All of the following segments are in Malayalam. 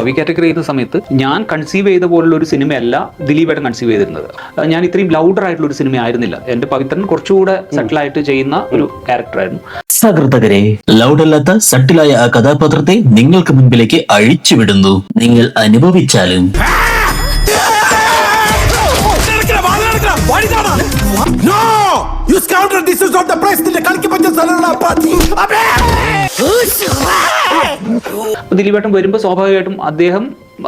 പവി കാറ്റഗറി ചെയ്യുന്ന സമയത്ത് ഞാൻ കൺസീവ് ചെയ്ത പോലുള്ള ഒരു സിനിമയല്ല ദിലീപേട്ടൻ കൺസീവ് ചെയ്തിരുന്നത്. ഞാൻ ഇത്രയും ലൗഡർ ആയിട്ടുള്ള ഒരു സിനിമ ആയിരുന്നില്ല. എന്റെ പവിത്രൻ കുറച്ചുകൂടെ സെറ്റിലായിട്ട് ചെയ്യുന്ന ഒരു ക്യാരക്ടറായിരുന്നു. സഹൃദകരെ, ലൗഡല്ലാത്ത സട്ടിലായ ആ കഥാപാത്രത്തെ നിങ്ങൾക്ക് മുൻപിലേക്ക് അഴിച്ചുവിടുന്നു. നിങ്ങൾ അനുഭവിച്ചാലും. ദിലീപേട്ടൻ വരുമ്പോൾ സ്വാഭാവികമായിട്ടും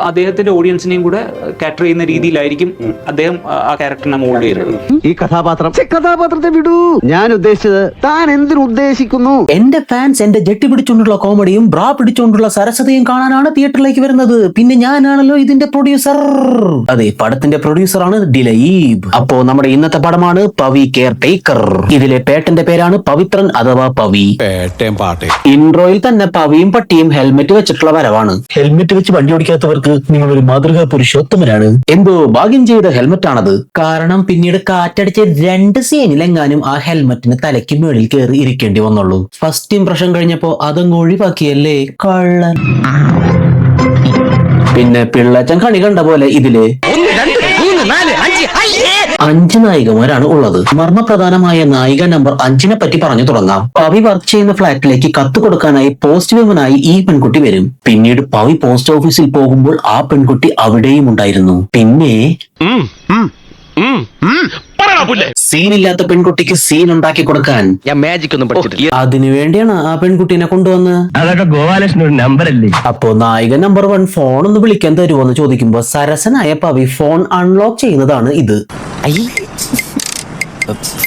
അദ്ദേഹത്തിന്റെ ഓഡിയൻസിനെയും കൂടെ കാറ്റർ ചെയ്യുന്ന രീതിയിലായിരിക്കും അദ്ദേഹം ആ ക്യാരക്ടറിനെ മോൾഡ് ചെയ്യുന്നത്. ഈ കഥാപാത്രത്തെ വിടൂ. ഞാൻ ഉദ്ദേശിച്ചത് താൻ എന്തിനു ഉദ്ദേശിക്കുന്നു? എന്റെ ഫാൻസ് എന്റെ ജെട്ടി പിടിച്ചുകൊണ്ടുള്ള കോമഡിയും ബ്രാ പിടിച്ചുകൊണ്ടുള്ള സരസതയും കാണാനാണ് തിയേറ്ററിലേക്ക് വരുന്നത്. പിന്നെ ഞാനാണല്ലോ ഇതിന്റെ പ്രൊഡ്യൂസർ. അതെ, പടത്തിന്റെ പ്രൊഡ്യൂസറാണ് ദിലീപ്. അപ്പോ നമ്മുടെ ഇന്നത്തെ പടമാണ് പവി കെയർ ടേക്കർ. ഇതിലെ പേട്ടന്റെ പേരാണ് പവിത്രൻ അഥവാ പവി. ഇൻട്രോയിൽ തന്നെ പവിയും പട്ടിയും ഹെൽമെറ്റ് വെച്ചിട്ടുള്ള വരവാണ്. ഹെൽമെറ്റ് വെച്ച് വണ്ടി ഓടിക്കാത്തവർക്ക് നിങ്ങൾ ഒരു മാതൃകാ പുരുഷോത്തമനാണ്. എന്തോ ഭാഗ്യം ചെയ്ത ഹെൽമെറ്റ് ആണത്. കാരണം പിന്നീട് കാറ്റടിച്ച് 2 സീനിലെങ്ങാനും ആ ഹെൽമെറ്റിന് തലയ്ക്ക് മേളിൽ കയറി ഇരിക്കേണ്ടി വന്നുള്ളൂ. ഫസ്റ്റ് ഇംപ്രഷൻ കഴിഞ്ഞപ്പോ അതങ്ങ് ഒഴിവാക്കിയല്ലേ കള്ളൻ. പിന്നെ പിള്ളേച്ചൻ കണി കണ്ട പോലെ ഇതില് 5 നായികമാരാണ് ഉള്ളത്. മർമ്മപ്രധാനമായ നായിക നമ്പർ 5 പറ്റി പറഞ്ഞു തുടങ്ങാം. പവി വർക്ക് ചെയ്യുന്ന ഫ്ലാറ്റിലേക്ക് കത്ത് കൊടുക്കാനായി പോസ്റ്റ് വിമനായി ഈ പെൺകുട്ടി വരും. പിന്നീട് പവി പോസ്റ്റ് ഓഫീസിൽ പോകുമ്പോൾ ആ പെൺകുട്ടി അവിടെയും ഉണ്ടായിരുന്നു. പിന്നെ സീനില്ലാത്ത പെൺകുട്ടിക്ക് സീൻ ഉണ്ടാക്കി കൊടുക്കാൻ ഞാൻ മാജിക് ഒന്നും പഠിച്ചിട്ടില്ല. അതിനുവേണ്ടിയാണ് ആ പെൺകുട്ടിനെ കൊണ്ടുവന്ന്. അതൊക്കെ ഗോപാലകൃഷ്ണൻ ഒരു നമ്പർ അല്ലേ? അപ്പോ നായിക നമ്പർ 1 ഫോൺ ഒന്ന് വിളിക്കാൻ തരുമോന്ന് ചോദിക്കുമ്പോ സരസനായ പവി ഫോൺ അൺലോക്ക് ചെയ്യുന്നതാണ് ഇത്.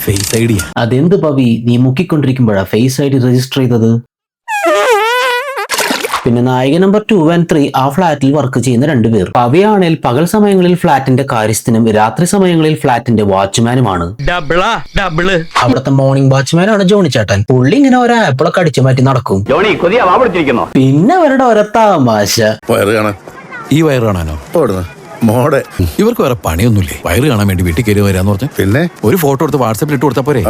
ഫേസ് ഐ ഡി. അതെന്ത് പവി, നീ മുക്കിക്കൊണ്ടിരിക്കുമ്പോഴാ ഫേസ് ഐ ഡി രജിസ്റ്റർ ചെയ്തത്? പിന്നെ നായിക നമ്പർ 2 and 3 ആ ഫ്ളാറ്റിൽ വർക്ക് ചെയ്യുന്ന 2 പേർ. പവിയാണെങ്കിൽ പകൽ സമയങ്ങളിൽ ഫ്ളാറ്റിന്റെ കാര്യസ്ഥനും രാത്രി സമയങ്ങളിൽ ഫ്ളാറ്റിന്റെ വാച്ച്മാനുമാണ്. അവിടുത്തെ മോർണിംഗ് വാച്ച്മാനാണ് ജോണി ചേട്ടൻ. പുള്ളി ഇങ്ങനെ ഓരോ ആപ്പിളൊക്കെ അടിച്ചു മാറ്റി നടക്കും. പിന്നെ അവരുടെ ഓരോ തമാശ. ഈ വയറ് കാണാനോ? മോടെ ഇവർക്ക് വേറെ പണിയൊന്നുമില്ലേ? വയറ് കാണാൻ വേണ്ടി വീട്ടിൽ കയറി വരാന്ന് പറഞ്ഞു. പിന്നെ ഒരു ഫോട്ടോ എടുത്ത് വാട്സാപ്പിൽ ഇട്ട് കൊടുത്താ പോരെ?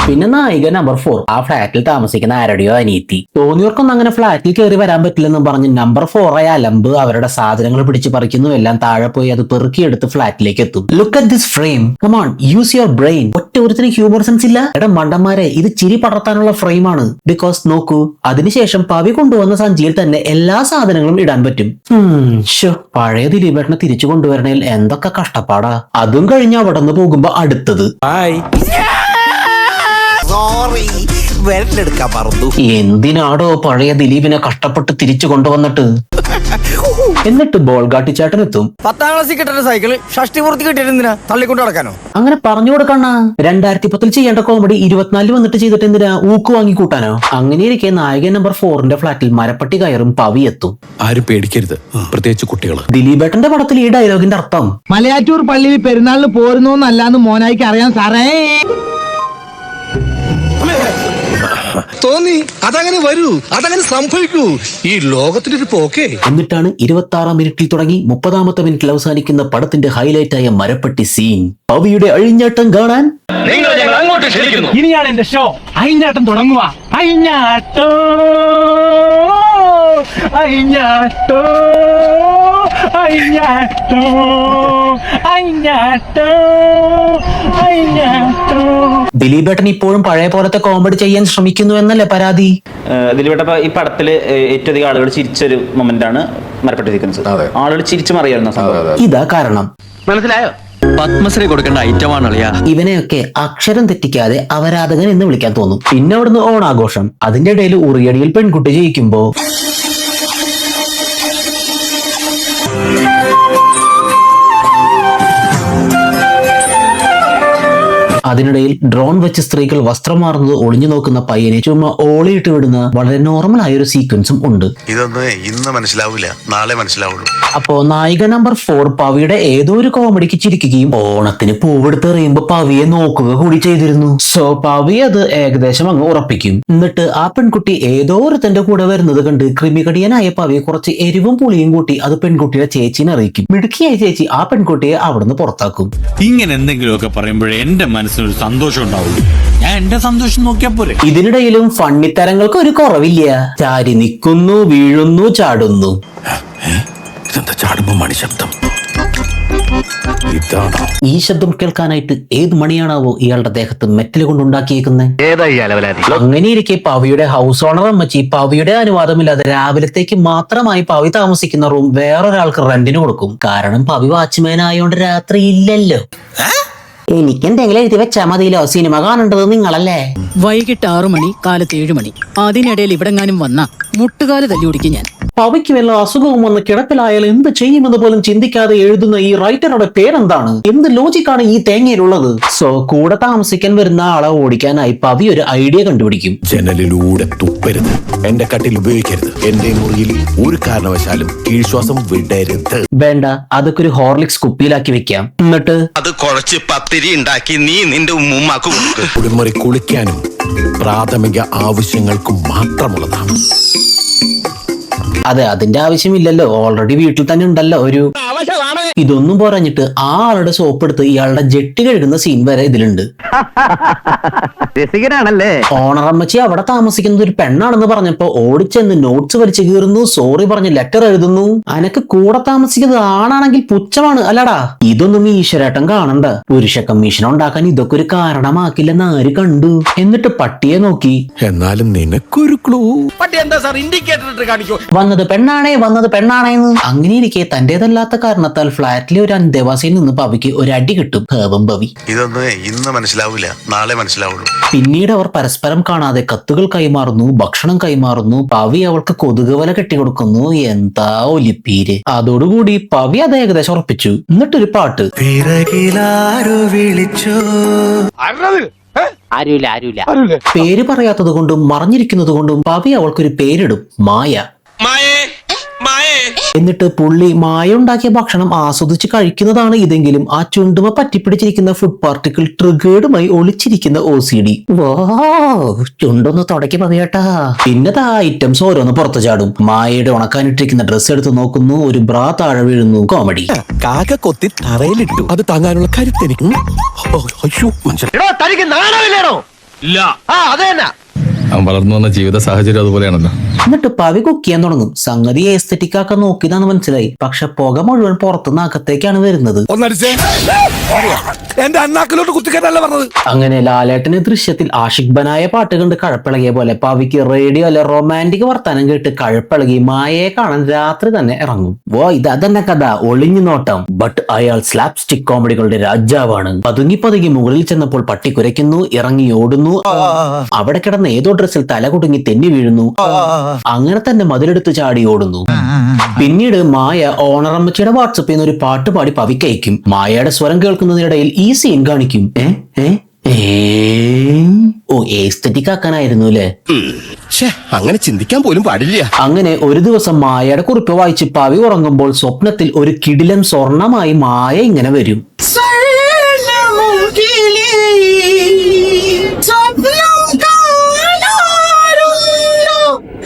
പിന്നെ നായിക നമ്പർ 4 ആ ഫ്ലാറ്റിൽ താമസിക്കുന്ന ആരുടെയോ അനിയത്തി. തോന്നിയവർക്കൊന്നും അങ്ങനെ ഫ്ലാറ്റിൽ കയറി വരാൻ പറ്റില്ലെന്നും പറഞ്ഞ് നമ്പർ 4 ആയ അലമ്പ് അവരുടെ സാധനങ്ങൾ പിടിച്ച് പറിക്കുന്നു. എല്ലാം താഴെ പോയി അത് പെറുക്കിയെടുത്ത് ഫ്ലാറ്റിലേക്ക് എത്തും. Look at this frame, come on use your brain. ഒറ്റ ഒരുത്തിന് ഹ്യൂമർ സെൻസ് ഇല്ല. എടാ മണ്ടന്മാരെ, ഇത് ചിരി പടർത്താനുള്ള ഫ്രെയിമാണ്. ബിക്കോസ് നോക്കൂ, അതിനുശേഷം പവി കൊണ്ടുവന്ന സഞ്ചിയിൽ തന്നെ എല്ലാ സാധനങ്ങളും ഇടാൻ പറ്റും. പഴയ ദിലീപേട്ടനെ തിരിച്ചു കൊണ്ടുവരണേൽ എന്തൊക്കെ കഷ്ടപ്പാടാ. അതും കഴിഞ്ഞ് അവിടെ നിന്ന് പോകുമ്പോ അടുത്തത് എന്തിനാടോ പഴയ ദിലീപിനെ കഷ്ടപ്പെട്ട് തിരിച്ചു കൊണ്ടുവന്നിട്ട്? എന്നിട്ട് ബോൾഗാട്ടി ചേട്ടൻ എത്തും. 10ാം ക്ലാസ്സിൽ കിട്ടുന്ന സൈക്കിള് ഷഷ്ടിപൂർത്തി കിട്ടിയെന്തിനാ തള്ളിക്കൊണ്ട് നടക്കാനോ? അങ്ങനെ പറഞ്ഞു കൊടുക്കണ. 2010 ചെയ്യേണ്ട കോമഡി 24 വന്നിട്ട് ചെയ്തിട്ട് എന്തിനാ ഊക്ക് വാങ്ങി കൂട്ടാനോ? അങ്ങനെ ഇരിക്കെ നായിക നമ്പർ 4 ഫ്ലാറ്റിൽ മരപ്പട്ടി കയറും പവി എത്തും. ആരും പേടിക്കരുത്, പ്രത്യേകിച്ച് കുട്ടികൾ. ദിലീപേട്ടന്റെ പടത്തിൽ ഈ ഡയലോഗിന്റെ അർത്ഥം മലയാറ്റൂർ പള്ളിയിൽ പെരുന്നാളിന് പോരുന്നോന്നല്ലാന്ന് മോനായിക്ക് അറിയാൻ സാറേ തോന്നി. അതങ്ങനെ വരൂ, അതങ്ങനെ സംഭവിക്കൂ. ഈ ലോകത്തിന്റെ ഒരു പോക്കേ. എന്നിട്ടാണ് 26ാം മിനിറ്റിൽ തുടങ്ങി 30ാമത്തെ മിനിറ്റിൽ അവസാനിക്കുന്ന പടത്തിന്റെ ഹൈലൈറ്റായ മരപ്പട്ടി സീൻ. പവിയുടെ അഴിഞ്ഞാട്ടം കാണാൻ അങ്ങോട്ട് ക്ഷണിക്കുന്നു. ഇനിയാണ് എന്റെ ഷോ. അഴിഞ്ഞാട്ടം തുടങ്ങുക. അഴിഞ്ഞാട്ടോ അഴിഞ്ഞാട്ടോ അഴിഞ്ഞാട്ടോ അഴിഞ്ഞാട്ടോ അഴിഞ്ഞാട്ടോ. ദിലീപേട്ടൻ ഇപ്പോഴും പഴയ പോലത്തെ കോമഡി ചെയ്യാൻ ശ്രമിക്കുന്നു എന്നല്ലേ പരാതി? ദിലീപേട്ട ഈ പടത്തില് ഏറ്റവും അധികം ആളുകൾ ചിരിച്ചൊരു മൊമെന്റ് ആണ് മരപ്പട്ടി സീക്വൻസ്. ആളുകൾ ചിരിച്ചു മറിയായിരുന്നു സംഭവം. ഇതാ കാരണം. മനസ്സിലായോ? പത്മശ്രീ കൊടുക്കേണ്ട ഐറ്റമാണ്. ഇവനെയൊക്കെ അക്ഷരം തെറ്റിക്കാതെ അവരാധകൻ എന്ന് വിളിക്കാൻ തോന്നും. പിന്നെ അവിടുന്ന് ഓണാഘോഷം. അതിന്റെ ഇടയിൽ ഉറിയടിയിൽ പെൺകുട്ടി ജയിക്കുമ്പോ അതിനിടയിൽ ഡ്രോൺ വെച്ച് സ്ത്രീകൾ വസ്ത്രം മാറുന്നത് ഒളിഞ്ഞു നോക്കുന്ന പയ്യനെ ചുമ്മാ ഓളിയിട്ട് വിടുന്ന വളരെ നോർമൽ ആയ ഒരു സീക്വൻസും ഉണ്ട്. ഇതൊന്നും ഇന്ന് മനസ്സിലാവില്ല, നാളെ മനസ്സിലാവുള്ളൂ. അപ്പോ നായിക നമ്പർ 4 പവിയുടെ ഏതോ ഒരു കോമഡിക്ക് ചിരിക്കുകയും ഓണത്തിന് പൂവെടുത്ത് എറിയുമ്പോ പവിയെ നോക്കുക കൂടി ചെയ്തിരുന്നു. സോ പവി അത് ഏകദേശം അങ്ങ് ഉറപ്പിക്കും. എന്നിട്ട് ആ പെൺകുട്ടി ഏതോ ഒരുത്തന്റെ കൂടെ വരുന്നത് കണ്ട് ക്രിമികടിയനായ പവി കുറച്ച് എരിവും പുളിയും കൂട്ടി അത് പെൺകുട്ടിയുടെ ചേച്ചിനെ അറിയിക്കും. മിടുക്കിയായ ചേച്ചി ആ പെൺകുട്ടിയെ അവിടുന്ന് പുറത്താക്കും. ഇങ്ങനെ എന്തെങ്കിലുമൊക്കെ പറയുമ്പോഴേ എന്റെ മനസ്സ് മനസ്സിനൊരു സന്തോഷം ഉണ്ടാവുള്ളൂ. ഞാൻ എന്റെ സന്തോഷം നോക്കിയാ പോരെ. ഇതിനിടയിലും ഫണ്ണിത്തരങ്ങൾക്ക് ഒരു കുറവില്ല. ചാരി നിൽക്കുന്നു, വീഴുന്നു, ചാടുന്നു. ഇതെന്താ ചാടുമ്പോ മണിശബ്ദം? ഇതാണോ? ഈ ശബ്ദം കേൾക്കാനായിട്ട് ഏത് മണിയാണാവോ ഇയാളുടെ ദേഹത്ത് മെറ്റൽ കൊണ്ടുണ്ടാക്കിയേക്കുന്നത്? അങ്ങനെയിരിക്കെ പവിയുടെ ഹൗസ് ഓണർ അമ്മച്ചി പവിയുടെ അനുവാദമില്ലാതെ രാവിലത്തേക്ക് മാത്രമായി പവി താമസിക്കുന്ന റൂം വേറൊരാൾക്ക് റെന്റിന് കൊടുക്കും. കാരണം പവി വാച്ച്മാൻ ആയോണ്ട് രാത്രി ഇല്ലല്ലോ. എനിക്ക് എന്തെങ്കിലും എഴുതി വെച്ചാ മതിയല്ലോ, സിനിമ കാണേണ്ടത് നിങ്ങളല്ലേ. വൈകിട്ട് 6 മണി, കാലത്ത് 7 മണി. അതിനിടയിൽ ഇവിടെങ്ങാനും വന്ന മുട്ടുകാല് തല്ലി ഓടിക്കും ഞാൻ. പവിക്ക് വല്ല അസുഖവും വന്ന് കിടപ്പിലായാൽ എന്ത് ചെയ്യുമെന്ന് പോലും ചിന്തിക്കാതെ എഴുതുന്ന ഈ റൈറ്ററുടെ പേരെന്താണ്? എന്ത് ലോജിക്കാണ് ഈ തേങ്ങയിലുള്ളത്? സോ കൂടെ താമസിക്കാൻ വരുന്ന ആളെ ഓടിക്കാനായി പവി ഒരു ഐഡിയ കണ്ടുപിടിക്കും. ജനലിലൂടെ തുപ്പരുത്, എന്റെ കട്ടിൽ ഉപയോഗിക്കരുത്, എന്റെ മുറിയിൽ ഒരു കാരണവശാലും കീഴ്ശ്വാസം വിടരുത്. വേണ്ട, അതൊക്കെ ഒരു ഹോർലിക്സ് കുപ്പിയിലാക്കി വെക്കാം. എന്നിട്ട് അത് കുഴച്ച് പത്തിരി ഉണ്ടാക്കി നീ നിന്റെ ഉമ്മാക്ക് കൊടുക്ക്. കുളിമുറി കുളിക്കാനും പ്രാഥമിക ആവശ്യങ്ങൾക്കും മാത്രമുള്ളതാണ്. അതെ, അതിന്റെ ആവശ്യമില്ലല്ലോ, ഓൾറെഡി വീട്ടിൽ തന്നെ ഉണ്ടല്ലോ ഒരു. ഇതൊന്നും പറഞ്ഞിട്ട് ആ ആളുടെ സോപ്പ് എടുത്ത് ഇയാളുടെ ജെട്ടി കഴുകുന്ന സീൻ വരെ ഇതിലുണ്ട്. രസികനാണല്ലേ. ഓണറമ്മച്ചി അവിടെ താമസിക്കുന്നത് ഒരു പെണ്ണാണെന്ന് പറഞ്ഞപ്പോ ഓടിച്ചെന്ന് നോട്ട്സ് വലിച്ചു കീറുന്നു, സോറി പറഞ്ഞ് ലെറ്റർ എഴുതുന്നു. അനക്ക് കൂടെ താമസിക്കുന്നത് ആണാണെങ്കിൽ പുച്ഛമാണ് അല്ലടാ. ഇതൊന്നും ഈശ്വരേട്ടൻ കാണണ്ട. പുരുഷ കമ്മീഷൻ ഉണ്ടാക്കാൻ ഇതൊക്കെ ഒരു കാരണമാക്കില്ലെന്ന് ആര് കണ്ടു? എന്നിട്ട് പട്ടിയെ നോക്കി. എന്നാലും നിനക്കൊരു ക്ലൂ. വന്നത് പെണ്ണാണേന്ന്. അങ്ങനെ ഇരിക്കെ തന്റേതല്ലാത്ത കാരണത്താൽ ഫ്ളാറ്റിലെ ഒരു അന്തേവാസിയിൽ നിന്ന് പവിക്ക് ഒരു അടി കിട്ടും. ഹേവം പവി. ഇതൊന്നും ഇന്ന് മനസ്സിലാവില്ല, നാളെ മനസ്സിലാവുള്ളൂ. പിന്നീട് അവർ പരസ്പരം കാണാതെ കത്തുകൾ കൈമാറുന്നു, ഭക്ഷണം കൈമാറുന്നു. പവി അവൾക്ക് കൊതുക് വല കെട്ടിക്കൊടുക്കുന്നു. എന്താ ഒലിപ്പീര്. അതോടുകൂടി പവി അത് ഏകദേശം ഉറപ്പിച്ചു. എന്നിട്ടൊരു പാട്ട്. പേര് പറയാത്തത് കൊണ്ടും മറിഞ്ഞിരിക്കുന്നത് കൊണ്ടും പവി അവൾക്കൊരു പേരിടും, മായ. എന്നിട്ട് പുള്ളി മായ ഉണ്ടാക്കിയ ഭക്ഷണം ആസ്വദിച്ച് കഴിക്കുന്നതാണ് ഇതെങ്കിലും ആ ചുണ്ടുമ പറ്റിപ്പിടിച്ചിരിക്കുന്ന ഫുഡ് പാർട്ടിക്കിൾ ട്രിഗേർഡുമായി ഒളിച്ചിരിക്കുന്ന OCD. വാ, ചുണ്ടൊന്ന് തുടക്കി പതിയേട്ടാ. പിന്നത്തെ ആ ഐറ്റംസ് ഓരോന്ന് പുറത്തു ചാടും. മായയുടെ ഉണക്കാനിട്ടിരിക്കുന്ന ഡ്രസ്സ് എടുത്ത് നോക്കുന്നു, ഒരു ബ്രാ താഴെ വീഴുന്നു. കോമഡി. കാക്ക കൊത്തി തറയിലിട്ടു, അത് താങ്ങാനുള്ള കരുത്തെനിക്ക്. അവൻ വളർന്നു വന്ന ജീവിത സാഹചര്യം അതുപോലെയാണല്ലോ. എന്നിട്ട് പവി കുക്ക് ചെയ്യാൻ തുടങ്ങും. സംഗതി എസ്തെറ്റിക് ആക്കാൻ നോക്കിയതാന്ന് മനസ്സിലായി. പക്ഷെ പുക മുഴുവൻ പുറത്തുനിന്ന് അകത്തേക്കാണ് വരുന്നത്. അങ്ങനെ ലാലേട്ടന് ദൃശ്യത്തിൽ ആഷിഖ് ബനായ പാട്ട് കണ്ട് കഴപ്പിളകിയ പോലെ പവിക്ക് റേഡിയോ അല്ലെ റൊമാൻറ്റിക് വർത്താനം കേട്ട് കഴപ്പിളകി മായയെ കാണാൻ രാത്രി തന്നെ ഇറങ്ങും. ഇതന്നെ കഥ, ഒളിഞ്ഞു നോട്ടം. ബട്ട് അയാൾ സ്ലാപ് സ്റ്റിക് കോമഡികളുടെ രാജാവാണ്. പതുങ്ങി മുകളിൽ ചെന്നപ്പോൾ പട്ടി കുരയ്ക്കുന്നു, ഇറങ്ങി ഓടുന്നു. അവിടെ കിടന്ന ഏതോ ഡ്രസ്സിൽ തല കുടുങ്ങി തെന്നി വീഴുന്നു. അങ്ങനെ തന്നെ മതിലെടുത്ത് ചാടി ഓടുന്നു. പിന്നീട് മായ ഓണറമ്മച്ചിയുടെ വാട്സപ്പിൽ നിന്ന് ഒരു പാട്ട് പാടി പവിക്കയക്കും. മായയുടെ സ്വരം കേൾക്കുന്നതിനിടയിൽ ഈ സീൻ കാണിക്കും. എസ്തെറ്റിക് ആക്കാനായിരുന്നു അല്ലേ? അങ്ങനെ ചിന്തിക്കാൻ പോലും പാടില്ല. അങ്ങനെ ഒരു ദിവസം മായയുടെ കുറിപ്പ് വായിച്ച് പവി ഉറങ്ങുമ്പോൾ സ്വപ്നത്തിൽ ഒരു കിടിലൻ സ്വർണമായി മായ ഇങ്ങനെ വരും.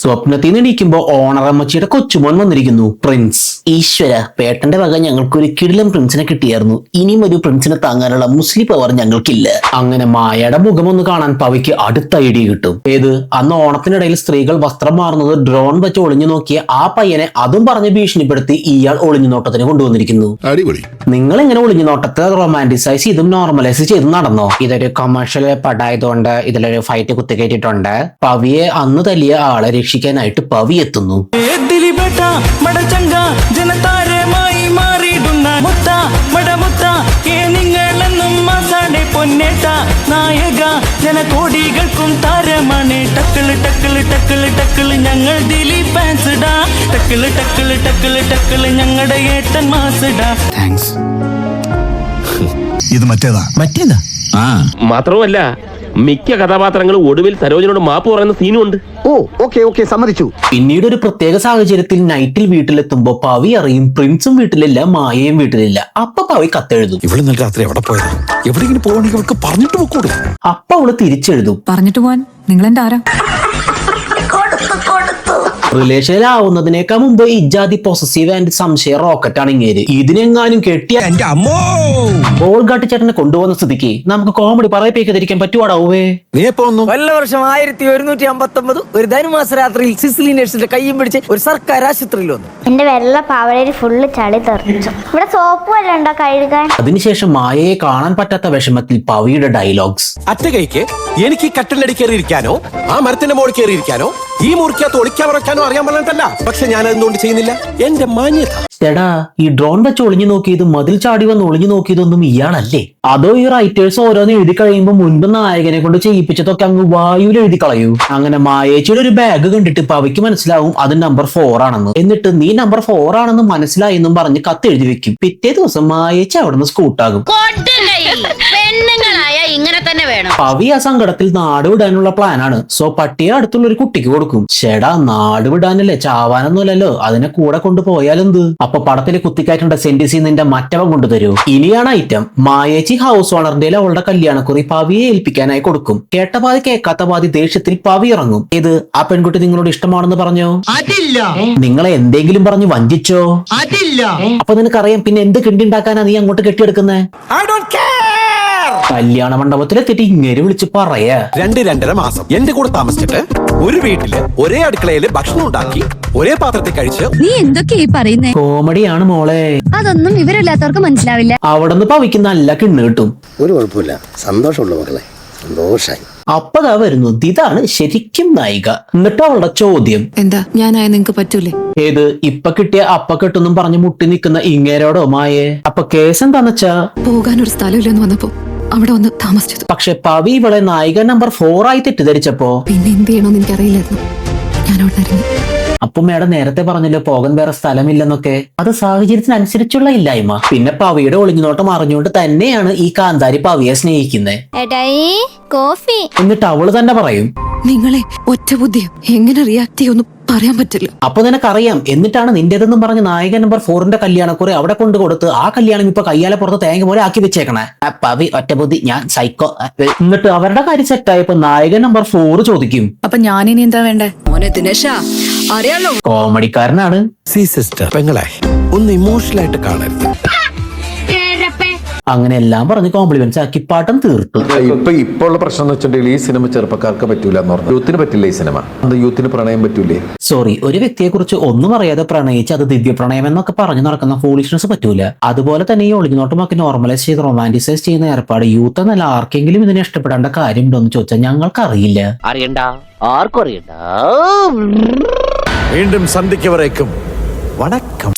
സ്വപ്നത്തിൽ നിന്നിരിക്കുമ്പോ ഓണറമ്മച്ചിയുടെ കൊച്ചുമോൻ വന്നിരിക്കുന്നു, പ്രിൻസ്. ഈശ്വര, പേട്ടന്റെ വക ഞങ്ങൾക്കൊരു കിടിലൻ പ്രിൻസിനെ കിട്ടിയായിരുന്നു. ഇനിയും ഒരു പ്രിൻസിനെ താങ്ങാനുള്ള മുസ്ലിം പവർ ഞങ്ങൾക്കില്ല. അങ്ങനെ മായയുടെ മുഖം ഒന്ന് കാണാൻ പവിക്ക് അടുത്ത ഐഡിയ കിട്ടും. ഏത്? അന്ന് ഓണത്തിനിടയിൽ സ്ത്രീകൾ വസ്ത്രം മാറുന്നത് ഡ്രോൺ വെച്ച് ഒളിഞ്ഞു നോക്കിയ ആ പയ്യനെ അതും പറഞ്ഞ് ഭീഷണിപ്പെടുത്തി ഇയാൾ ഒളിഞ്ഞു നോട്ടത്തിന് കൊണ്ടുവന്നിരിക്കുന്നു. നിങ്ങൾ ഇങ്ങനെ ഒളിഞ്ഞു നോട്ടത്തെ റൊമാൻറ്റിസൈസ് ചെയ്തും നോർമലൈസ് ചെയ്തും നടന്നോ? ഇതൊരു കൊമേഴ്ഷ്യൽ പടായതുകൊണ്ട് ഇതിലൊരു ഫൈറ്റ് കുത്തിക്കയറ്റിട്ടുണ്ട്. പവിയെ അന്ന് തല്ലിയ ആളെ രക്ഷിക്കാനായിട്ട് പവി എത്തുന്നു. ജനകോടികൾക്കും താരമാണ് ടക്കിള് ടക്കിള് ടക്കിള് ടക്കിള് ഞങ്ങൾ ദിലീപ് ഫാൻസ്ഡാ. ടക്കിള് ടക്കിള് ടക്കിള് ടക്കിള് ഞങ്ങളുടെ ഏട്ടൻ മാസ്ഡാ. താങ്ക്സ്. ഇത് മറ്റേതാ. മാത്രവുമല്ല മിക്ക കഥാപാത്രങ്ങളും ഒടുവിൽ സരോജിനോട് മാപ്പ് പറയുന്ന സീനും ഉണ്ട്. ഓക്കെ സമ്മതിച്ചു. പിന്നീട് ഒരു പ്രത്യേക സാഹചര്യത്തിൽ നൈറ്റിൽ വീട്ടിലെത്തുമ്പോ പവി അറിയും പ്രിൻസും വീട്ടിലില്ല, മായയും വീട്ടിലില്ല. അപ്പൊ പവി കത്തെഴുതും. ഇവിടെ ഇന്നലെ രാത്രി എവിടെ പോയതാ? എവിടെയെങ്കിലും പോകണമെങ്കിൽ അവൾക്ക് പറഞ്ഞിട്ട് പോക്കൂടെ? അപ്പൊ അവള് തിരിച്ചെഴുതും. പറഞ്ഞിട്ട് പോവാൻ നിങ്ങൾ എന്റെ ആരാ? റിലേഷനിലാവുന്നതിനേക്കാൾ മുമ്പ് ഇജാതി പൊസസീവ് ആൻഡ് സംശയ റോക്കറ്റ് ആണ് ഇങ്ങേര്. ഇതിനെങ്ങാനും കെട്ടിയ ബോൾഗാട്ട് ചേട്ടനെ കൊണ്ടുപോകുന്ന സ്ഥിതിക്ക് നമുക്ക് കോമഡി പറയിപ്പിക്കാതിരിക്കാൻ പറ്റുവാടാവേ. നീ എപ്പോ വന്നു? കൊല്ലവർഷം 1159 ഒരു ധനുമാസ രാത്രിയിൽ സിസിലി നഴ്സിന്റെ കയ്യും പിടിച്ച് ഒരു സർക്കാർ ആശുപത്രിയിൽ വന്നു. എന്റെ വെള്ള പാവടയിൽ ഫുള്ള് ചളി തെറിച്ചു. ഇവിടെ സോപ്പ് വല്ല ഉണ്ടോ കഴുകാൻ? അതിനുശേഷം മായയെ കാണാൻ പറ്റാത്ത വിഷമത്തിൽ പവിയുടെ ഡയലോഗ്സ്. അറ്റ കൈക്ക് എനിക്ക് കട്ടിലടി കയറിയിരിക്കാനോ ആ മരത്തിന്റെ മോളിൽ കയറിയിരിക്കാനോ ഈ മുറിക്കകത്ത് ഒളിക്കാൻ ഉറക്കാനോ അറിയാൻ പറഞ്ഞിട്ടല്ല. പക്ഷെ ഞാൻ എന്തുകൊണ്ട് ചെയ്യുന്നില്ല? എന്റെ മാന്യത. എടാ, ഈ ഡ്രോൺ വെച്ച് ഒളിഞ്ഞു നോക്കിയതും മതിൽ ചാടി വന്ന് ഒളിഞ്ഞു നോക്കിയതൊന്നും ഇയാളല്ലേ? അതോ ഈ റൈറ്റേഴ്സ് ഓരോന്ന് എഴുതി കഴിയുമ്പോൾ മുൻപ് നായകനെ കൊണ്ട് ചെയ്യിപ്പിച്ചതൊക്കെ അങ്ങ് വായുവിൽ എഴുതി കളയൂ? അങ്ങനെ മായേച്ചിയുടെ ഒരു ബാഗ് കണ്ടിട്ട് പവിക്ക് മനസ്സിലാവും അത് നമ്പർ 4 ആണെന്ന്. എന്നിട്ട് നീ നമ്പർ 4 ആണെന്ന് മനസ്സിലായെന്നും പറഞ്ഞ് കത്ത് എഴുതി വെക്കും. പിറ്റേ ദിവസം മായേച്ചി അവിടുന്ന് സ്കൂട്ടാകും. ഇങ്ങനെ തന്നെ വേണം. പവി ആ സങ്കടത്തിൽ നാട് വിടാനുള്ള പ്ലാനാണ്. സോ പട്ടിയെ അടുത്തുള്ള ഒരു കുട്ടിക്ക് കൊടുക്കും. ചേടാ, നാട് വിടാനല്ലേ, ചാവാനൊന്നുമല്ലല്ലോ, അതിനെ കൂടെ കൊണ്ടുപോയാലെന്ത്? അപ്പൊ പടത്തില് കുത്തിക്കയറ്റേണ്ട സെന്റിസി നിന്റെ മറ്റവൻ കൊണ്ടുതരൂ. ഇനിയാണ് ഐറ്റം. മായേച്ചി ഹൗസ് ഓണറിന്റെ അവളുടെ കല്യാണക്കുറി പവിയെ ഏൽപ്പിക്കാനായി കൊടുക്കും. കേട്ട പാതി കേൾക്കാത്ത പാതി ദേഷ്യത്തിൽ പവി ഇറങ്ങും. ഇത് ആ പെൺകുട്ടി നിങ്ങളോട് ഇഷ്ടമാണെന്ന് പറഞ്ഞോ? അതില്ല. നിങ്ങളെ എന്തെങ്കിലും പറഞ്ഞു വഞ്ചിച്ചോ? അതില്ല. അപ്പൊ നിനക്കറിയാം പിന്നെ എന്ത് കിണ്ടിണ്ടാക്കാനാ നീ അങ്ങോട്ട് കെട്ടിയെടുക്കുന്നേ? കല്യാണ മണ്ഡപത്തിലെത്തിട്ട് ഇങ്ങനെ വിളിച്ച് പറയാ. 2-2.5 മാസം എന്റെ കൂടെ താമസിച്ചിട്ട് ഒരു വീട്ടില് ഒരേ അടുക്കളയില് ഭക്ഷണം ഉണ്ടാക്കി ഒരേ പാത്രത്തിൽ കഴിച്ച് നീ എന്തൊക്കെയാ പറയുന്നേ? കോമഡിയാണ് മോളെ. അതൊന്നും വിവരമില്ലാത്തവർക്ക് മനസ്സിലാവില്ല. അവിടുന്ന് പവിക്ക് നല്ല കിണ്ണ് കിട്ടും. ഒരു കുഴപ്പമില്ല, സന്തോഷമുള്ള മക്കളെ, സന്തോഷായി. അപ്പതാ വരുന്നു, ഇതാണ് ശരിക്കും നായിക. എന്നിട്ട് അവളുടെ ചോദ്യം, എന്താ ഞാനായ നിങ്ങക്ക് പറ്റൂലേ? ഏത് ഇപ്പൊ കിട്ടിയ അപ്പ കെട്ടൊന്നും പറഞ്ഞു മുട്ടി നിൽക്കുന്ന ഇങ്ങേരോടോ മായേ? അപ്പൊ കേസ് എന്താണെച്ചാ പോകാൻ ഒരു സ്ഥലമില്ലെന്ന് വന്നപ്പോ അവിടെ വന്ന് താമസിച്ചത്. പക്ഷെ പവി ഇവളെ നായിക നമ്പർ 4 ആയി തെറ്റിദ്ധരിച്ചപ്പോ പിന്നെ എന്ത് ചെയ്യണമെന്ന് എനിക്കറിയില്ലായിരുന്നു. ഞാൻ അവിടെ ഇറങ്ങി. അപ്പൊ മേഡം നേരത്തെ പറഞ്ഞല്ലോ പോകാൻ വേറെ സ്ഥലമില്ലെന്നൊക്കെ. അത് സാഹചര്യത്തിനനുസരിച്ചുള്ള ഇല്ലായ്മ. പിന്നെ പവിയുടെ ഒളിഞ്ഞുനോട്ടം അറിഞ്ഞുകൊണ്ട് തന്നെയാണ് ഈ കാന്താരി പവിയെ സ്നേഹിക്കുന്നത്. കോഫി. എന്നിട്ട് അവള് തന്നെ പറയും, നിങ്ങളെ ഒറ്റ ബുദ്ധിയോ എങ്ങനെ റിയാക്ട് ചെയ്യൊന്നും പറയാൻ പറ്റില്ല. അപ്പൊ നിനക്കറിയാം. എന്നിട്ടാണ് നിന്റേതെന്നും പറഞ്ഞ് നായകൻ നമ്പർ 4ന്റെ കല്യാണക്കുറി അവിടെ കൊണ്ട് കൊടുത്ത് ആ കല്യാണം ഇപ്പൊ കയ്യാലെ പുറത്ത് തേങ്ങ പോലെ ആക്കി വെച്ചേക്കണേ. പവി ഒറ്റബുദ്ധി, ഞാൻ സൈക്കോ. എന്നിട്ട് അവരുടെ കാര്യം സെറ്റായപ്പോ നായകൻ നമ്പർ 4 ചോദിക്കും, അപ്പൊ ഞാനിനി എന്താ വേണ്ടേ? മോനെ ദിനേശ, അറിയാലോ കോമഡിക്കാരനാണ്. സിസ്റ്റർ പെങ്ങളെ ഒന്ന് ഇമോഷണൽ ആയിട്ട് കാണരുത്. അങ്ങനെ എല്ലാം പറഞ്ഞ് കോംപ്ലിമെന്റ്സ് ആക്കി പാട്ടം തീർത്തു. ഇപ്പൊ ഉള്ള പ്രശ്നം എന്ന് വെച്ചിട്ടുണ്ടെങ്കിൽ ഈ സിനിമ ചെറുപ്പക്കാർക്ക് പറ്റൂല എന്ന് പറഞ്ഞു. യൂത്തിന് പറ്റില്ല ഈ സിനിമ. യൂത്തിന് പ്രണയം പറ്റൂലേ? സോറി, ഒരു വ്യക്തിയെ കുറിച്ച് ഒന്നും അറിയാതെ പ്രണയിച്ച് അത് ദിവ്യ പ്രണയം എന്നൊക്കെ പറഞ്ഞു നടക്കുന്ന ഫൂളിഷ്നസ് പറ്റൂല. അതുപോലെ തന്നെ ഈ ഒളിഞ്ഞോട്ടമൊക്കെ നോർമലൈസ് ചെയ്ത് റൊമാൻറ്റിസൈസ് ചെയ്യുന്ന ഏർപ്പാട് യൂത്ത് എന്നല്ല ആർക്കെങ്കിലും ഇതിനെ ഇഷ്ടപ്പെടേണ്ട കാര്യമുണ്ടോ എന്ന് ചോദിച്ചാൽ ഞങ്ങൾക്ക് അറിയില്ല. അറിയണ്ട, ആർക്കും അറിയണ്ട. വീണ്ടും സന്ധിക്കവരേക്കും വണക്കം.